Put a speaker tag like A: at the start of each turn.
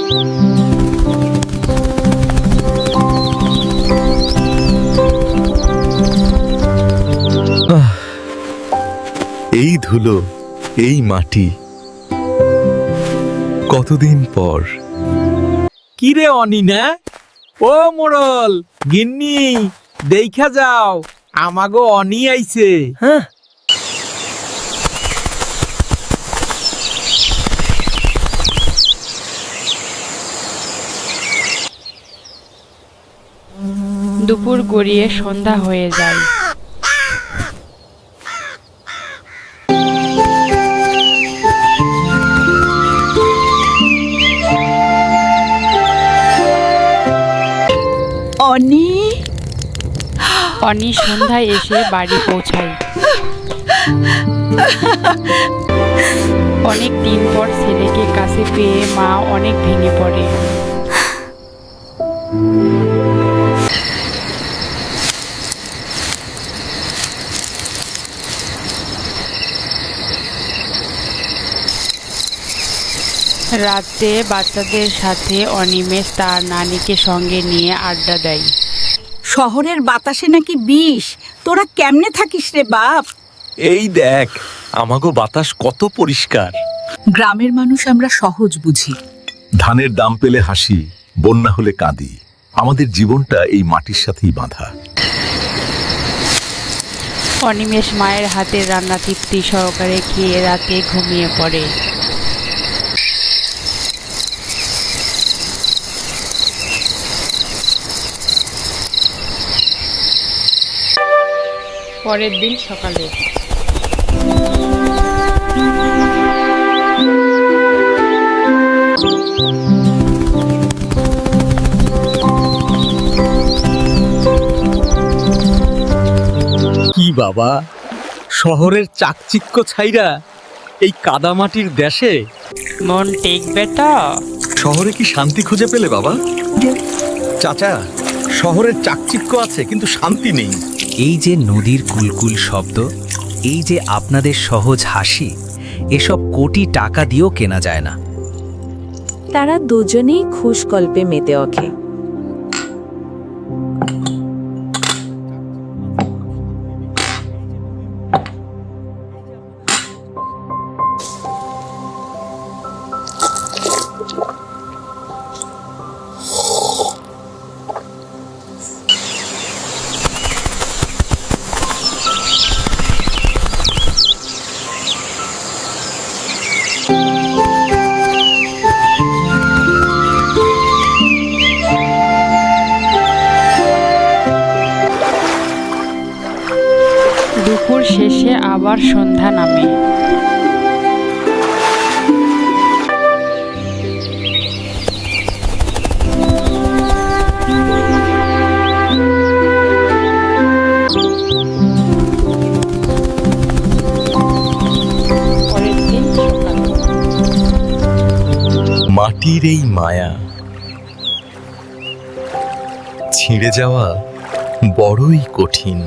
A: এই ধুলো, এই মাটি, কতদিন পর।
B: কিরে অনিনা, ও মোড়ল গিন্নি, দেখা যাও আমাগো অনি আইছে।
C: হ্যাঁ,
D: দুপুর গড়িয়ে সন্ধ্যা হয়ে যায়।
E: অনি,
D: অনি সন্ধ্যায় এসে বাড়ি পৌঁছায়। অনেক দিন পর ছেলেকে কাছে পেয়ে মা অনেক ভেঙে পড়ে। রাতে বাচ্চাদের সাথে অনিমেষ তার নানিকে সঙ্গে নিয়ে আড্ডা দেয়।
E: শহরের বাতাসে নাকি বিষ, তোরা কেমনে থাকিস রে বাপ?
A: এই দেখ, আমাগো বাতাস কত পরিষ্কার।
E: গ্রামের মানুষ আমরা সহজ বুঝি।
A: ধানের দাম পেলে হাসি, বন্যা হলে কাঁদি। আমাদের জীবনটা এই মাটির সাথেই বাঁধা।
D: অনিমেষ মায়ের হাতের রান্না তৃপ্তি সহকারে খেয়ে রাতে ঘুমিয়ে পড়ে। পরের দিন সকালে
B: কি বাবা, শহরের চাকচিক্য ছাইরা এই কাদামাটির দেশে
D: মন টেকবে তো?
A: শহরে কি শান্তি খুঁজে পেলে বাবা?
B: চাচা, শহরের চাকচিক্য আছে কিন্তু শান্তি নেই।
C: এই যে নদীর কুলকুল শব্দ, এই যে আপনাদের সহজ হাসি, এসব কোটি টাকা দিয়েও কেনা যায় না।
F: তারা দুজনেই খুশ গল্পে মেতে ওঠে।
D: দুপুর শেষে আবার সন্ধ্যা নামে। পরের দিন সকালে
A: মাটির এই মায়া ছিঁড়ে যাওয়া বড়ই কঠিন।